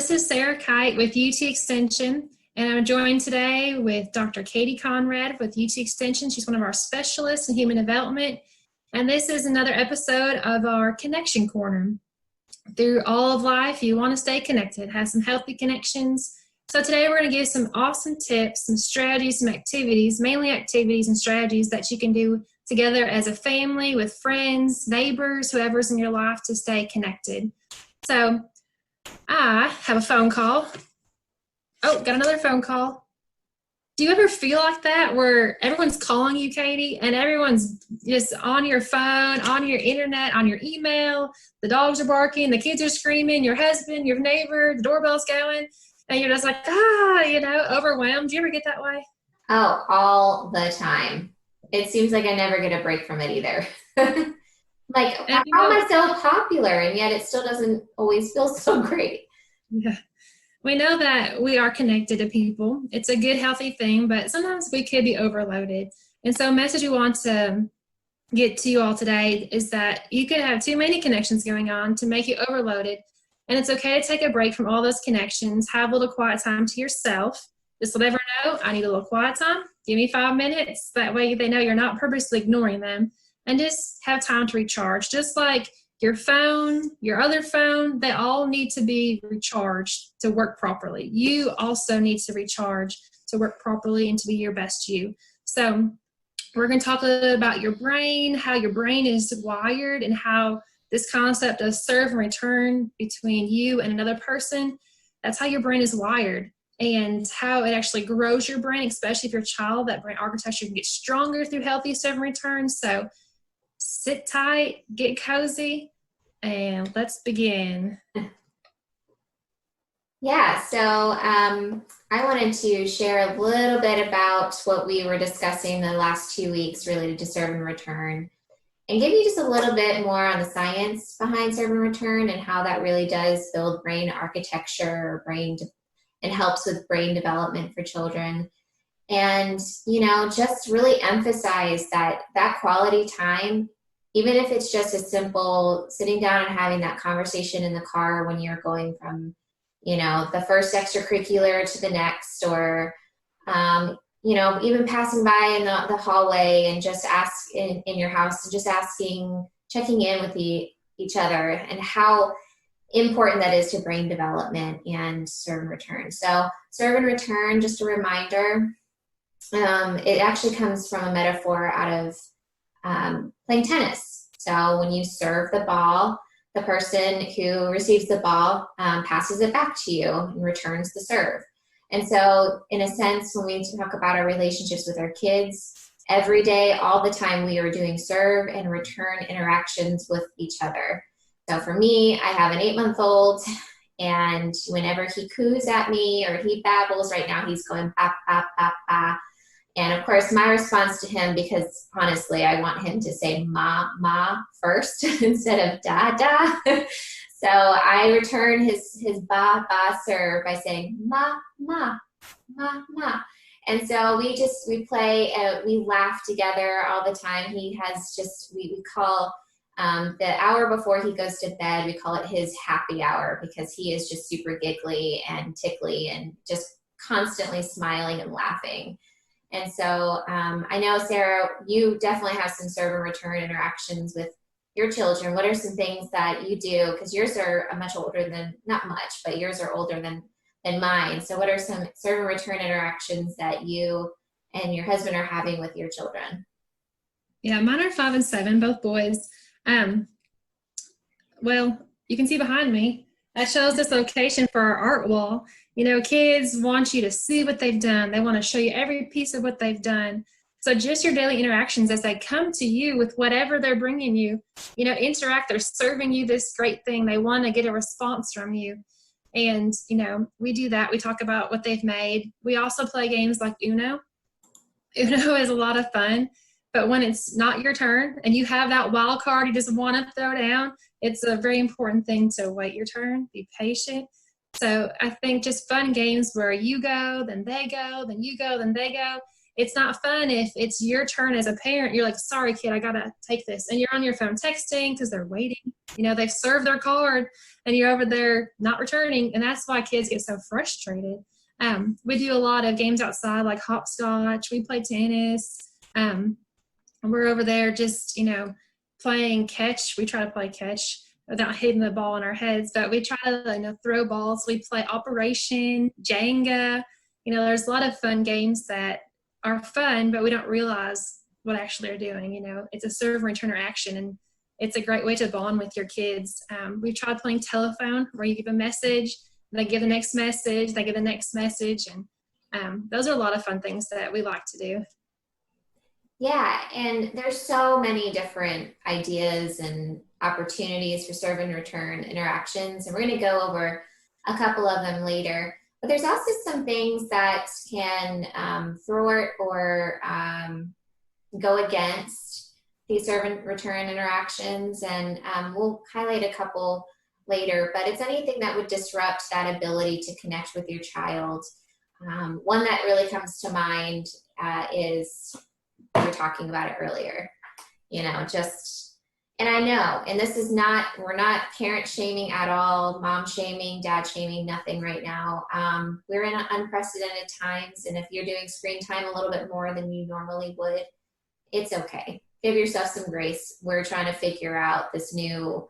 this is Sarah Kite with UT Extension, and I'm joined today with Dr. Katie Conrad with UT Extension. She's one of our specialists in human development, and this is another episode of our Connection Corner. Through all of life, you want to stay connected, have some healthy connections. So today we're going to give some awesome tips, some strategies, some activities, mainly activities and strategies that you can do together as a family, with friends, neighbors, whoever's in your life to stay connected. So I have a phone call. Oh, got another phone call. Do you ever feel like that where everyone's calling you, Katie, and everyone's just on your phone, on your internet, on your email, the dogs are barking, the kids are screaming, your husband, your neighbor, the doorbell's going, and you're just like, overwhelmed. Do you ever get that way? Oh, all the time. It seems like I never get a break from it either. Like, how am I so popular, and yet it still doesn't always feel so great? Yeah. We know that we are connected to people. It's a good, healthy thing, but sometimes we could be overloaded. And so a message we want to get to you all today is that you could have too many connections going on to make you overloaded. And it's okay to take a break from all those connections, have a little quiet time to yourself. Just let everyone know, I need a little quiet time. Give me 5 minutes. That way they know you're not purposely ignoring them. And just have time to recharge. Just like your phone, your other phone, they all need to be recharged to work properly. You also need to recharge to work properly and to be your best you. So we're going to talk a little bit about your brain, how your brain is wired, and how this concept of serve and return between you and another person, that's how your brain is wired, and how it actually grows your brain, especially if you're a child. That brain architecture can get stronger through healthy serve and return. So sit tight, get cozy, and let's begin. Yeah, so I wanted to share a little bit about what we were discussing the last 2 weeks related to serve and return, and give you just a little bit more on the science behind serve and return and how that really does build brain architecture, and helps with brain development for children. And, just really emphasize that quality time, even if it's just a simple sitting down and having that conversation in the car when you're going from, the first extracurricular to the next, or, even passing by in the hallway and just ask in your house, and just checking in with each other, and how important that is to brain development and serve and return. So serve and return, just a reminder, it actually comes from a metaphor out of playing tennis. So when you serve the ball, the person who receives the ball passes it back to you and returns the serve. And so in a sense, when we talk about our relationships with our kids, every day, all the time, we are doing serve and return interactions with each other. So for me, I have an 8-month-old, and whenever he coos at me or he babbles, right now he's going ba, ba, ba, ba. And of course, my response to him, because honestly, I want him to say ma, ma first instead of da, da. So I return his ba, ba serve by saying ma, ma, ma, ma. And so we play, we laugh together all the time. He has we call the hour before he goes to bed, we call it his happy hour, because he is just super giggly and tickly and just constantly smiling and laughing. And so I know, Sarah, you definitely have some serve and return interactions with your children. What are some things that you do? Because yours are much older than, not much, but yours are older than mine. So what are some serve and return interactions that you and your husband are having with your children? Yeah, mine are 5 and 7, both boys. Well, you can see behind me, that shows this location for our art wall. Kids want you to see what they've done. They want to show you every piece of what they've done. So just your daily interactions as they come to you with whatever they're bringing you, interact. They're serving you this great thing. They want to get a response from you. And, we do that. We talk about what they've made. We also play games like Uno. Uno is a lot of fun. But when it's not your turn and you have that wild card you just want to throw down, it's a very important thing to wait your turn, be patient. So I think just fun games where you go, then they go, then you go, then they go. it's not fun if it's your turn as a parent. You're like, sorry, kid, I got to take this. And you're on your phone texting because they're waiting. They've served their card and you're over there not returning. And that's why kids get so frustrated. We do a lot of games outside, like hopscotch. We play tennis. And we're over there just, playing catch. We try to play catch without hitting the ball in our heads, but we try to throw balls. We play Operation, Jenga. There's a lot of fun games that are fun, but we don't realize what actually are doing. It's a serve and return action, and it's a great way to bond with your kids. We tried playing telephone, where you give a message, they give the next message, they give the next message, and those are a lot of fun things that we like to do. Yeah, and there's so many different ideas and opportunities for serve and return interactions, and we're going to go over a couple of them later. But there's also some things that can thwart or go against these serve and return interactions, and we'll highlight a couple later, but it's anything that would disrupt that ability to connect with your child. One that really comes to mind is, we were talking about it earlier, and I know, and this is not, we're not parent shaming at all, mom shaming, dad shaming, nothing right now. We're in unprecedented times, and if you're doing screen time a little bit more than you normally would, it's okay. Give yourself some grace. We're trying to figure out this new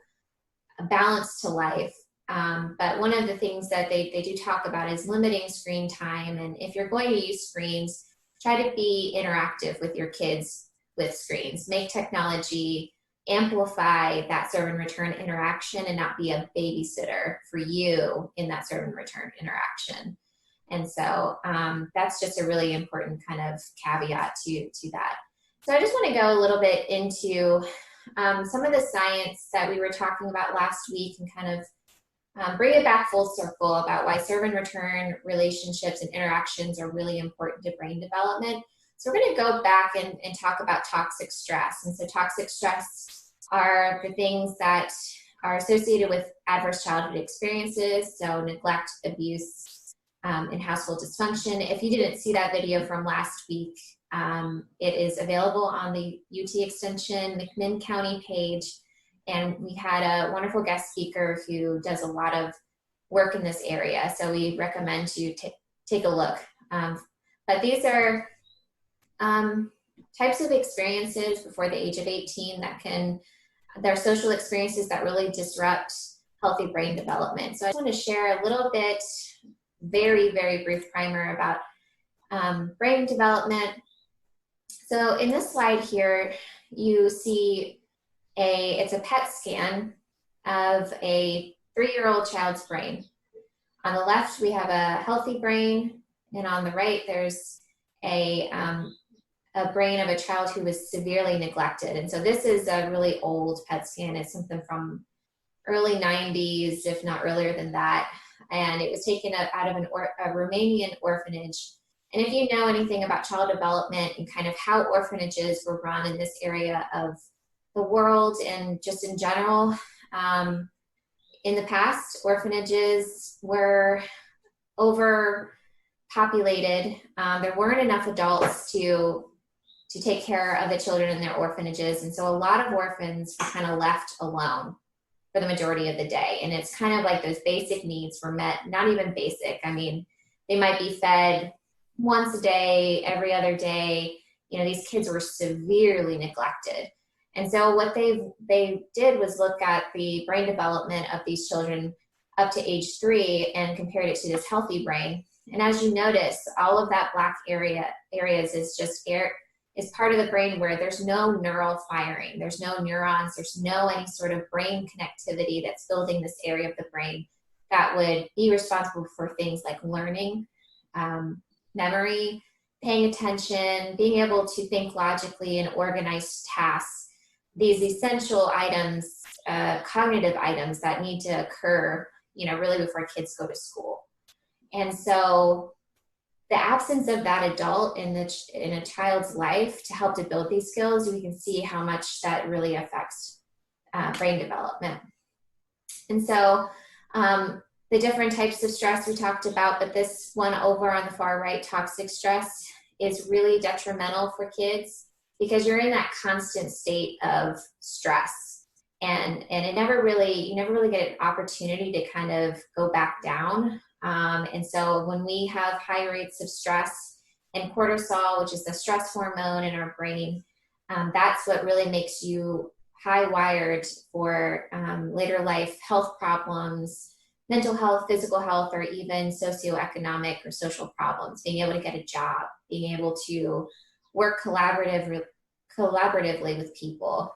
balance to life. But one of the things that they do talk about is limiting screen time. And if you're going to use screens, try to be interactive with your kids with screens. Make technology amplify that serve and return interaction and not be a babysitter for you in that serve and return interaction. And so that's just a really important kind of caveat to that. So I just want to go a little bit into some of the science that we were talking about last week and kind of bring it back full circle about why serve and return relationships and interactions are really important to brain development. So we're going to go back and talk about toxic stress. And so toxic stress are the things that are associated with adverse childhood experiences, so neglect, abuse, and household dysfunction. If you didn't see that video from last week, it is available on the UT Extension McMinn County page. And we had a wonderful guest speaker who does a lot of work in this area. So we recommend you take a look. But these are types of experiences before the age of 18 they're social experiences that really disrupt healthy brain development. So I just want to share a little bit, very, very brief primer about brain development. So in this slide here, you see it's a PET scan of a 3-year-old child's brain. On the left, we have a healthy brain, and on the right, there's a brain of a child who was severely neglected. And so this is a really old PET scan. It's something from early 90s, if not earlier than that. And it was taken out of a Romanian orphanage. And if you know anything about child development and kind of how orphanages were run in this area of the world and just in general, in the past, orphanages were overpopulated. There weren't enough adults to take care of the children in their orphanages. And so a lot of orphans were kind of left alone for the majority of the day. And it's kind of like those basic needs were met, not even basic. I mean, they might be fed once a day, every other day. These kids were severely neglected. And so what they did was look at the brain development of these children up to age 3 and compared it to this healthy brain. And as you notice, all of that black areas is part of the brain where there's no neural firing, there's no neurons, there's no any sort of brain connectivity that's building this area of the brain that would be responsible for things like learning, memory, paying attention, being able to think logically and organize tasks, these essential items, cognitive items that need to occur, really before kids go to school. And so the absence of that adult in a child's life to help to build these skills, we can see how much that really affects brain development. And so the different types of stress we talked about, but this one over on the far right, toxic stress, is really detrimental for kids because you're in that constant state of stress. And it never really, you never really get an opportunity to kind of go back down. And so when we have high rates of stress and cortisol, which is the stress hormone in our brain, that's what really makes you high wired for later life health problems, mental health, physical health, or even socioeconomic or social problems, being able to get a job, being able to work collaboratively with people,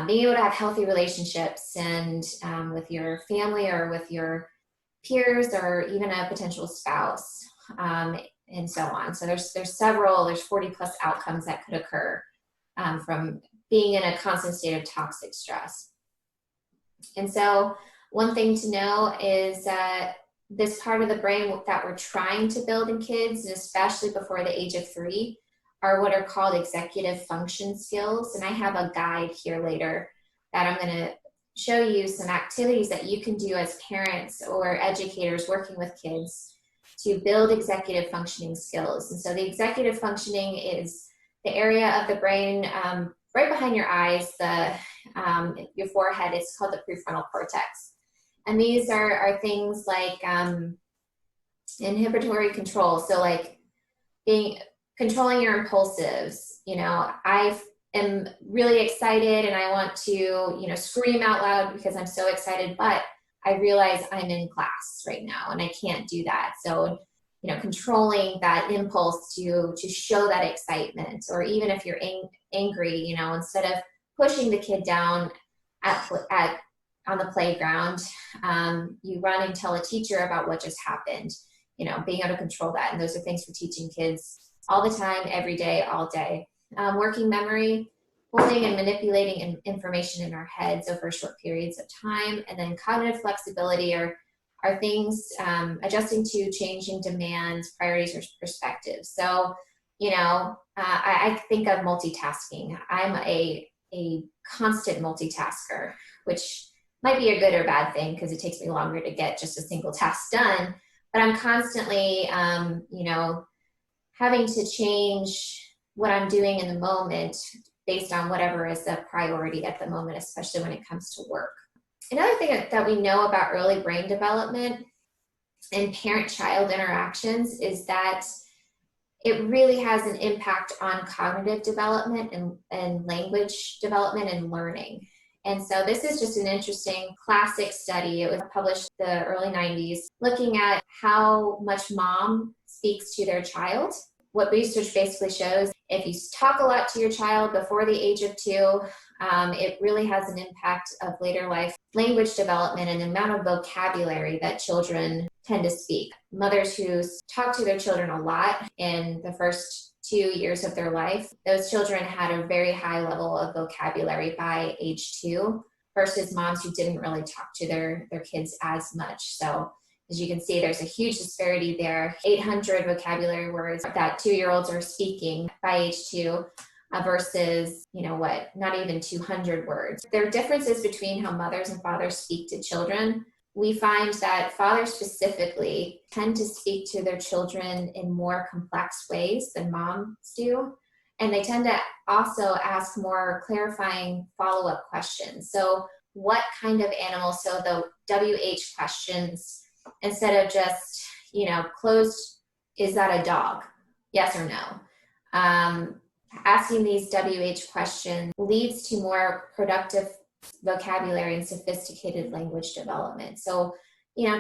being able to have healthy relationships and with your family or with your peers or even a potential spouse, and so on. So there's 40 plus outcomes that could occur from being in a constant state of toxic stress. And so one thing to know is that this part of the brain that we're trying to build in kids, and especially before the age of 3, are what are called executive function skills. And I have a guide here later that I'm going to show you some activities that you can do as parents or educators working with kids to build executive functioning skills. And so the executive functioning is the area of the brain right behind your eyes, your forehead. It's called the prefrontal cortex. And these are things like inhibitory control. So like controlling your impulsives. I am really excited and I want to, scream out loud because I'm so excited, but I realize I'm in class right now and I can't do that. So, controlling that impulse to show that excitement, or even if you're angry, instead of pushing the kid down on the playground, you run and tell a teacher about what just happened, being able to control that. And those are things for teaching kids all the time, every day, all day. Working memory, holding and manipulating information in our heads over short periods of time. And then cognitive flexibility are things adjusting to changing demands, priorities, or perspectives. So, I think of multitasking. I'm a constant multitasker, which might be a good or bad thing because it takes me longer to get just a single task done. But I'm constantly, having to change what I'm doing in the moment based on whatever is the priority at the moment, especially when it comes to work. Another thing that we know about early brain development and parent-child interactions is that it really has an impact on cognitive development and language development and learning. And so this is just an interesting classic study. It was published in the early 90s, looking at how much mom speaks to their child. What research basically shows, if you talk a lot to your child before the age of 2, it really has an impact of later life language development and the amount of vocabulary that children tend to speak. Mothers who talk to their children a lot in the first 2 years of their life, those children had a very high level of vocabulary by age 2 versus moms who didn't really talk to their kids as much. So as you can see, there's a huge disparity there. 800 vocabulary words that 2-year-olds are speaking by age 2 versus, not even 200 words. There are differences between how mothers and fathers speak to children. We find that fathers specifically tend to speak to their children in more complex ways than moms do. And they tend to also ask more clarifying follow-up questions. So what kind of animal? So the WH questions, instead of just, closed, is that a dog? Yes or no? Asking these WH questions leads to more productive vocabulary and sophisticated language development. So,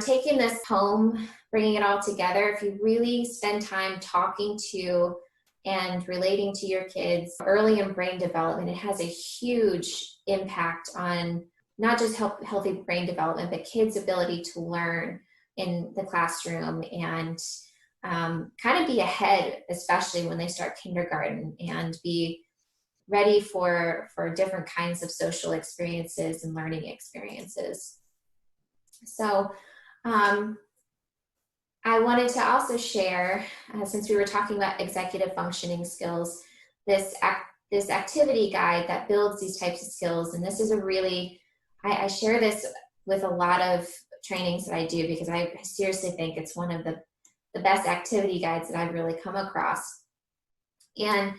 taking this home, bringing it all together, if you really spend time talking to and relating to your kids early in brain development, it has a huge impact on not just healthy brain development, but kids' ability to learn in the classroom and kind of be ahead, especially when they start kindergarten, and be ready for different kinds of social experiences and learning experiences. So I wanted to also share, since we were talking about executive functioning skills, this activity guide that builds these types of skills. And this is I share this with a lot of trainings that I do because I seriously think it's one of the best activity guides that I've really come across. And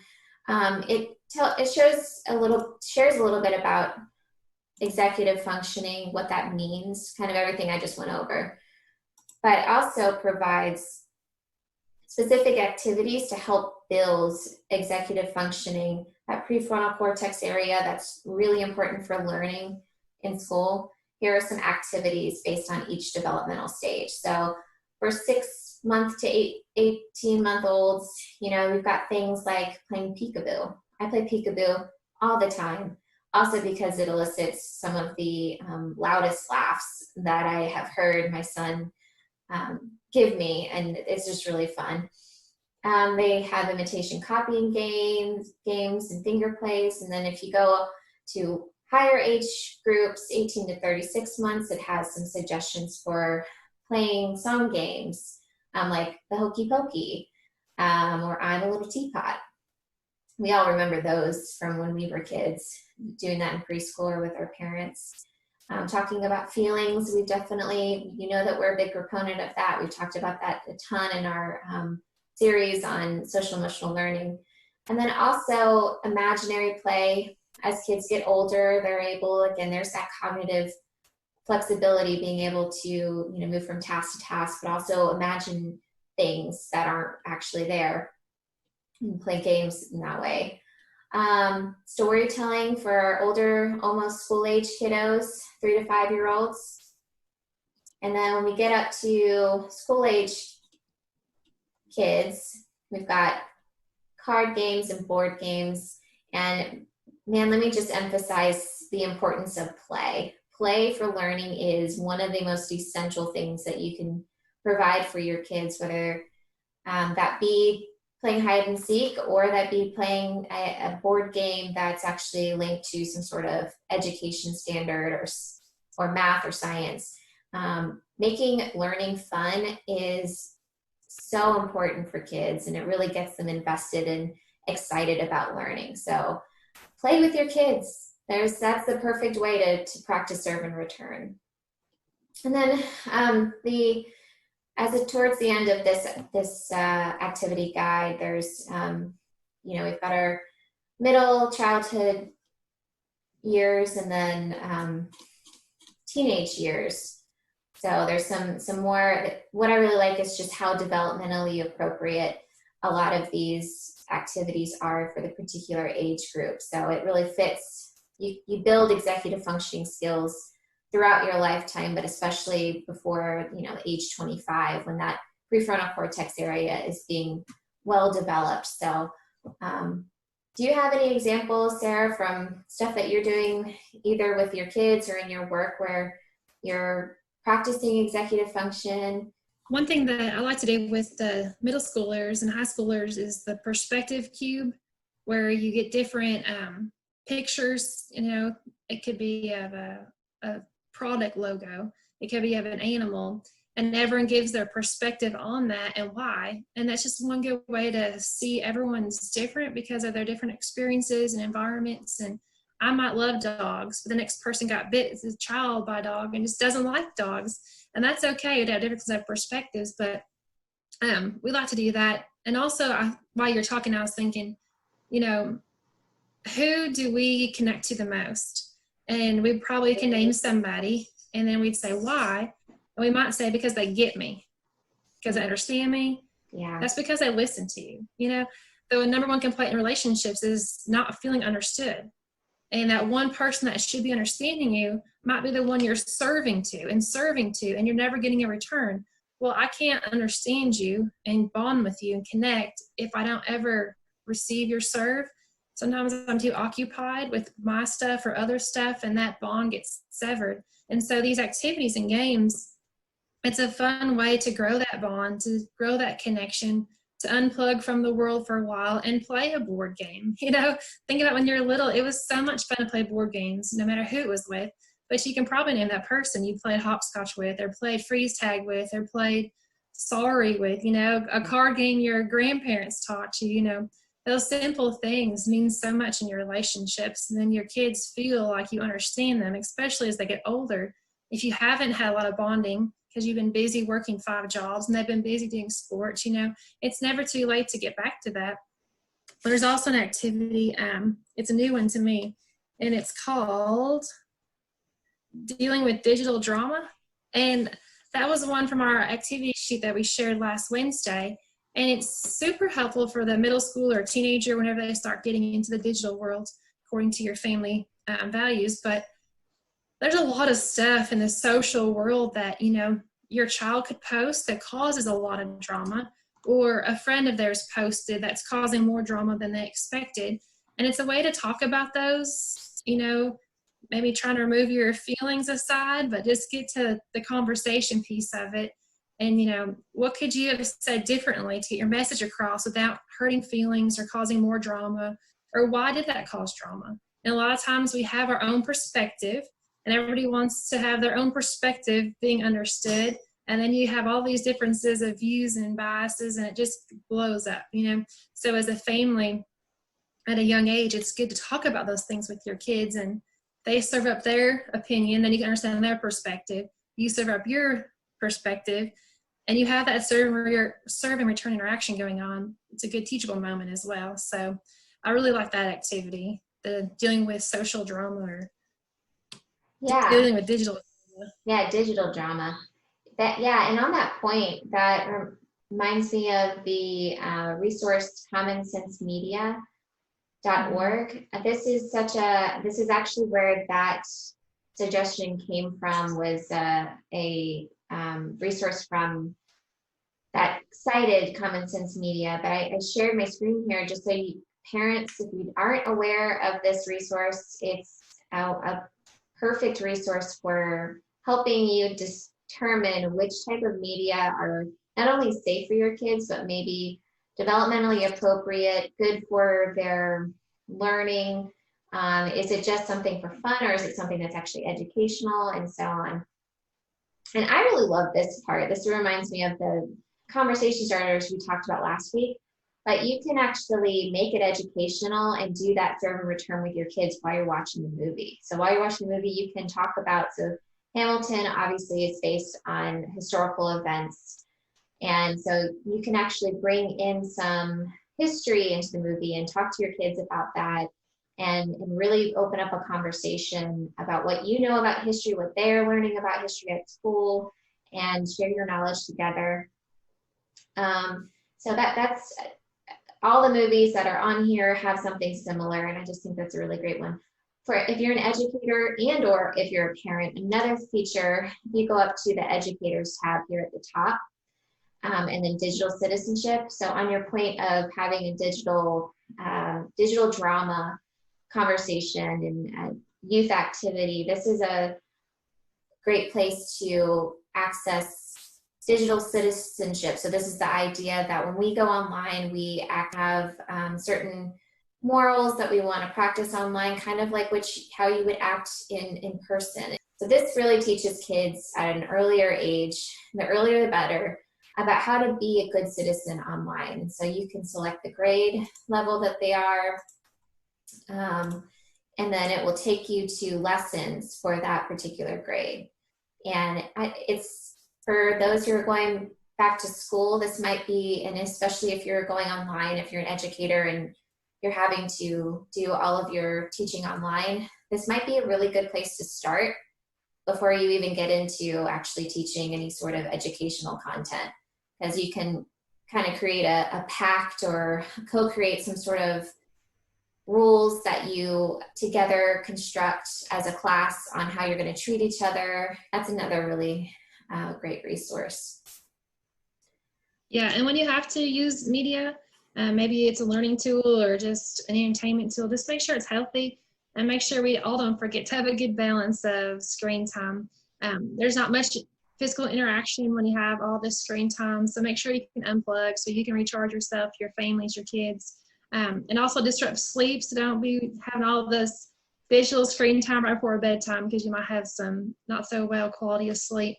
it shares a little bit about executive functioning, what that means, kind of everything I just went over, but also provides specific activities to help build executive functioning, that prefrontal cortex area that's really important for learning in school. Here are some activities based on each developmental stage. So for 6-month to 18-month-olds, you know, we've got things like playing peekaboo. I play peekaboo all the time, also because it elicits some of the loudest laughs that I have heard my son give me, and it's just really fun. They have imitation copying games and finger plays, and then if you go to higher age groups, 18 to 36 months, it has some suggestions for playing song games, like the Hokey Pokey, or I'm a Little Teapot. We all remember those from when we were kids, doing that in preschool or with our parents. Talking about feelings, we definitely, you know that we're a big proponent of that. We've talked about that a ton in our series on social emotional learning. And then also imaginary play. As kids get older, they're able, again, there's that cognitive flexibility, being able to, you know, move from task to task, but also imagine things that aren't actually there and play games in that way. Storytelling for older, almost school age kiddos, 3 to 5-year-olds. And then when we get up to school age kids, we've got card games and board games. And man, let me just emphasize the importance of play. Play for learning is one of the most essential things that you can provide for your kids, whether that be playing hide and seek, or that be playing a board game that's actually linked to some sort of education standard or math or science. Making learning fun is so important for kids, and it really gets them invested and excited about learning. So play with your kids. That's the perfect way to practice serve and return. And then towards the end of this activity guide, there's you know, we've got our middle childhood years and then teenage years. So there's some more. What I really like is just how developmentally appropriate a lot of these activities are for the particular age group. So it really fits. You build executive functioning skills throughout your lifetime, but especially before, you know, age 25, when that prefrontal cortex area is being well developed. So do you have any examples, Sarah, from stuff that you're doing either with your kids or in your work where you're practicing executive function? One thing that I like to do with the middle schoolers and high schoolers is the perspective cube, where you get different pictures. You know, it could be of a product logo, it could be of an animal, and everyone gives their perspective on that and why. And that's just one good way to see everyone's different because of their different experiences and environments. And I might love dogs, but the next person got bit as a child by a dog and just doesn't like dogs. And that's okay to have different perspectives, but we like to do that. And also, while you're talking, I was thinking, you know, who do we connect to the most? And we probably can name somebody, and then we'd say why. And we might say because they get me, because they understand me. Yeah. That's because they listen to you. You know, the number one complaint in relationships is not feeling understood. And that one person that should be understanding you might be the one you're serving to, and you're never getting a return. Well, I can't understand you and bond with you and connect if I don't ever receive your serve. Sometimes I'm too occupied with my stuff or other stuff, and that bond gets severed. And so these activities and games, it's a fun way to grow that bond, to grow that connection, to unplug from the world for a while and play a board game. You know, think about when you're little, it was so much fun to play board games, no matter who it was with. But you can probably name that person you played hopscotch with, or played freeze tag with, or played sorry with, you know, a card game your grandparents taught you. You know, those simple things mean so much in your relationships. And then your kids feel like you understand them, especially as they get older. If you haven't had a lot of bonding because you've been busy working 5 jobs and they've been busy doing sports, you know, it's never too late to get back to that. There's also an activity, it's a new one to me, and it's called Dealing with Digital Drama. And that was one from our activity sheet that we shared last Wednesday. And it's super helpful for the middle school or teenager whenever they start getting into the digital world, according to your family values. But there's a lot of stuff in the social world that, you know, your child could post that causes a lot of drama, or a friend of theirs posted that's causing more drama than they expected. And it's a way to talk about those, you know, maybe trying to remove your feelings aside, but just get to the conversation piece of it. And, you know, what could you have said differently to get your message across without hurting feelings or causing more drama? Or why did that cause drama? And a lot of times we have our own perspective, and everybody wants to have their own perspective being understood. And then you have all these differences of views and biases, and it just blows up, you know? So as a family at a young age, it's good to talk about those things with your kids, and they serve up their opinion, then you can understand their perspective. You serve up your perspective, and you have that serve and return interaction going on. It's a good teachable moment as well. So I really like that activity, the dealing with social drama, or dealing with digital drama. Yeah, digital drama. And on that point, that reminds me of the resource commonsensemedia.org. This is actually where that suggestion came from, was a resource from that cited Common Sense Media. But I shared my screen here just so parents, if you aren't aware of this resource, it's a perfect resource for helping you determine which type of media are not only safe for your kids, but maybe developmentally appropriate, good for their learning. Is it just something for fun, or is it something that's actually educational, and so on? And I really love this part. This reminds me of the conversation starters we talked about last week. But you can actually make it educational and do that serve and return with your kids while you're watching the movie. So while you're watching the movie, you can talk about, so Hamilton obviously is based on historical events. And so you can actually bring in some history into the movie and talk to your kids about that, and really open up a conversation about what you know about history, what they're learning about history at school, and share your knowledge together. So that's all the movies that are on here have something similar, and I just think that's a really great one. For if you're an educator and or if you're a parent, another feature, if you go up to the educators tab here at the top, and then digital citizenship. So on your point of having a digital drama conversation and youth activity, this is a great place to access digital citizenship. So this is the idea that when we go online, we have certain morals that we want to practice online, kind of like how you would act in person. So this really teaches kids at an earlier age, the earlier the better, about how to be a good citizen online. And so you can select the grade level that they are, and then it will take you to lessons for that particular grade. And it's for those who are going back to school, this might be, and especially if you're going online, if you're an educator and you're having to do all of your teaching online, this might be a really good place to start before you even get into actually teaching any sort of educational content, because you can kind of create a pact or co-create some sort of rules that you together construct as a class on how you're going to treat each other. That's another really great resource. Yeah, and when you have to use media, maybe it's a learning tool or just an entertainment tool, just make sure it's healthy, and make sure we all don't forget to have a good balance of screen time. There's not much physical interaction when you have all this screen time, so make sure you can unplug so you can recharge yourself, your families, your kids, and also disrupt sleep, so don't be having all this visual screen time right before bedtime, because you might have some not so well quality of sleep.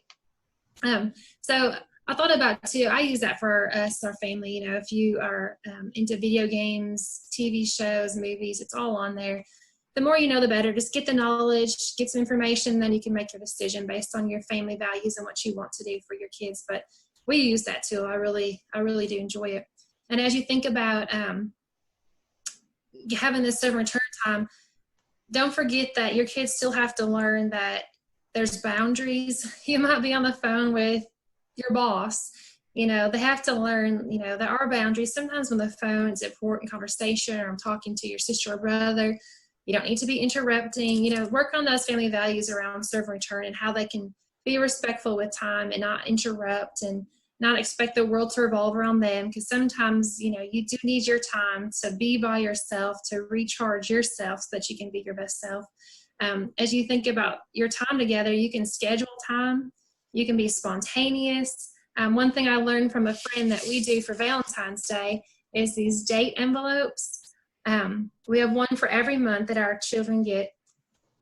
So I thought about too, I use that for us, our family, you know, if you are into video games, TV shows, movies, it's all on there. The more you know, the better. Just get the knowledge, get some information, then you can make your decision based on your family values and what you want to do for your kids. But we use that too. I really do enjoy it. And as you think about having this serve and return time, don't forget that your kids still have to learn that there's boundaries. You might be on the phone with your boss. They have to learn, there are boundaries. Sometimes when the phone is important conversation, or I'm talking to your sister or brother, you don't need to be interrupting. Work on those family values around serve and return and how they can be respectful with time and not interrupt and not expect the world to revolve around them, because sometimes you do need your time to be by yourself, to recharge yourself so that you can be your best self. As you think about your time together, you can schedule time, you can be spontaneous. One thing I learned from a friend that we do for Valentine's Day is these date envelopes. We have one for every month that our children get,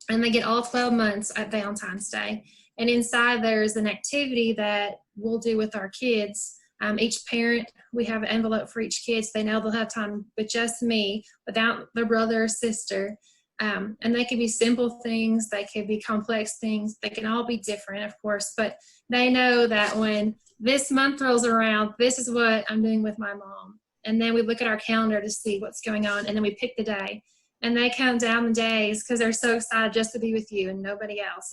and they get all 12 months at Valentine's Day. And inside there's an activity that we'll do with our kids. Each parent, we have an envelope for each kid, so they know they'll have time with just me, without their brother or sister. And they could be simple things, they could be complex things, they can all be different, of course, but they know that when this month rolls around, this is what I'm doing with my mom. And then we look at our calendar to see what's going on, and then we pick the day. And they count down the days because they're so excited just to be with you and nobody else,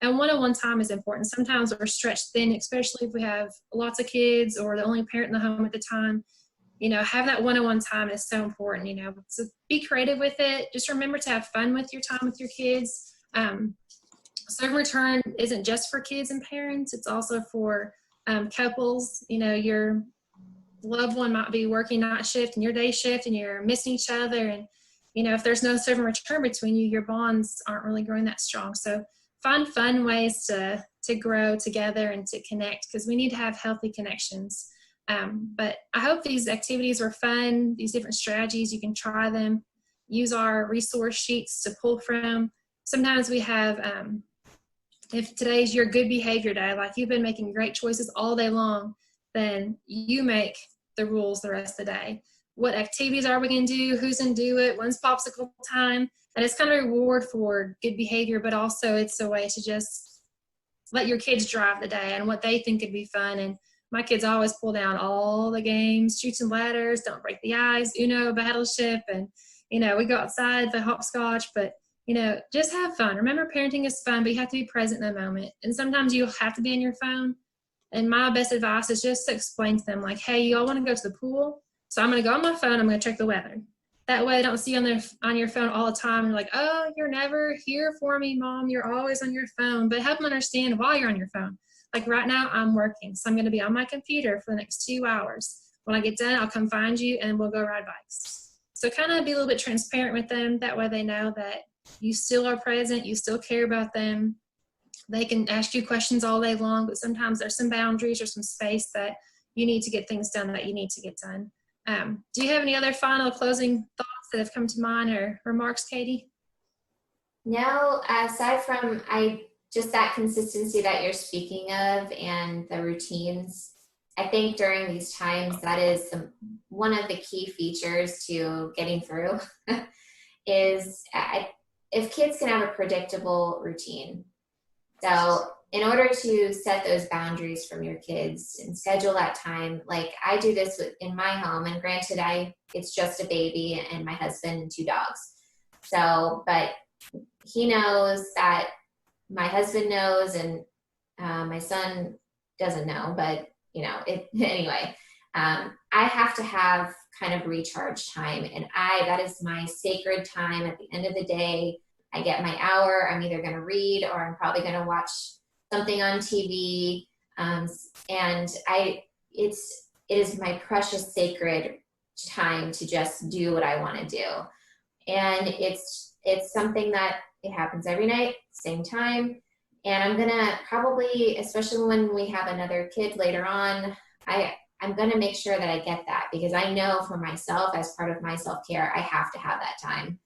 And one-on-one time is important. Sometimes we're stretched thin, especially if we have lots of kids or the only parent in the home at the time. Have that one-on-one time is so important, So be creative with it. Just remember to have fun with your time with your kids. Serve and return isn't just for kids and parents. It's also for couples. Your loved one might be working night shift and your day shift, and you're missing each other. And, if there's no serve and return between you, your bonds aren't really growing that strong. So find fun ways to grow together and to connect, because we need to have healthy connections. But I hope these activities were fun, these different strategies. You can try them, use our resource sheets to pull from. Sometimes we have, if today's your good behavior day, like you've been making great choices all day long, then you make the rules the rest of the day. What activities are we going to do? Who's going to do it? When's popsicle time? And it's kind of a reward for good behavior, but also it's a way to just let your kids drive the day and what they think could be fun. And my kids always pull down all the games, Chutes and Ladders, Don't Break the Ice, Battleship, and, we go outside, the hopscotch, but, just have fun. Remember, parenting is fun, but you have to be present in the moment. And sometimes you'll have to be on your phone. And my best advice is just to explain to them, like, hey, you all want to go to the pool? So I'm going to go on my phone, I'm going to check the weather. That way I don't see you on your phone all the time. And you're like, oh, you're never here for me, Mom. You're always on your phone. But help them understand why you're on your phone. Like right now, I'm working, so I'm going to be on my computer for the next 2 hours. When I get done, I'll come find you, and we'll go ride bikes. So kind of be a little bit transparent with them. That way they know that you still are present, you still care about them. They can ask you questions all day long, but sometimes there's some boundaries or some space that you need to get things done that you need to get done. Do you have any other final closing thoughts that have come to mind or remarks, Katie? No, aside from just that consistency that you're speaking of and the routines, I think during these times that is one of the key features to getting through is if kids can have a predictable routine. So in order to set those boundaries from your kids and schedule that time, like I do this in my home, and granted it's just a baby and my husband and 2 dogs. So, but he knows that my husband knows, and my son doesn't know, but anyway, I have to have kind of recharge time, and that is my sacred time at the end of the day. I get my hour. I'm either going to read or I'm probably going to watch something on TV. And it is my precious sacred time to just do what I want to do. And it's something that it happens every night, same time. And I'm going to probably, especially when we have another kid later on, I'm going to make sure that I get that, because I know for myself, as part of my self-care, I have to have that time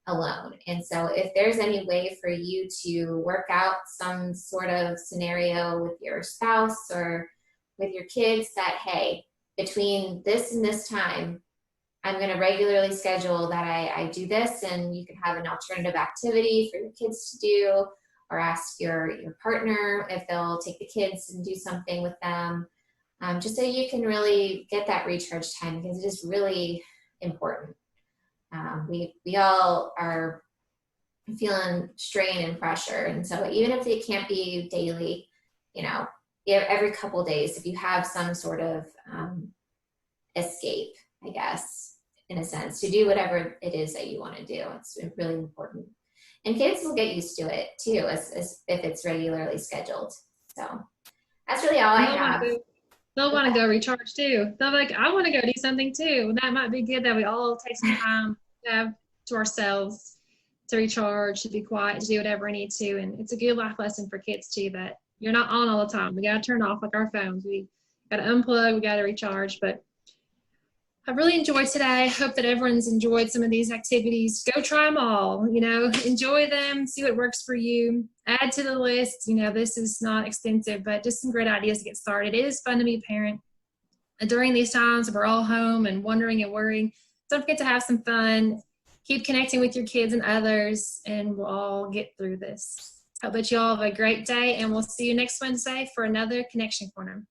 alone. And so if there's any way for you to work out some sort of scenario with your spouse or with your kids that, hey, between this and this time, I'm going to regularly schedule that I do this, and you can have an alternative activity for your kids to do, or ask your partner if they'll take the kids and do something with them, just so you can really get that recharge time, because it is really important. We all are feeling strain and pressure. And so even if it can't be daily, you know, every couple days, if you have some sort of escape, I guess, in a sense, to do whatever it is that you want to do, it's really important. And kids will get used to it too, as if it's regularly scheduled. So that's really all I have. They'll want to go recharge too. They'll be like, I want to go do something too. That might be good that we all take some time to have to ourselves to recharge, to be quiet, to do whatever we need to. And it's a good life lesson for kids too, that you're not on all the time. We got to turn off like our phones. We got to unplug, we got to recharge. But I really enjoyed today. Hope that everyone's enjoyed some of these activities. Go try them all, you know, enjoy them, see what works for you. Add to the list. You know, this is not extensive, but just some great ideas to get started. It is fun to be a parent. And during these times, we're all home and wondering and worrying. Don't forget to have some fun. Keep connecting with your kids and others, and we'll all get through this. Hope that you all have a great day, and we'll see you next Wednesday for another Connection Corner.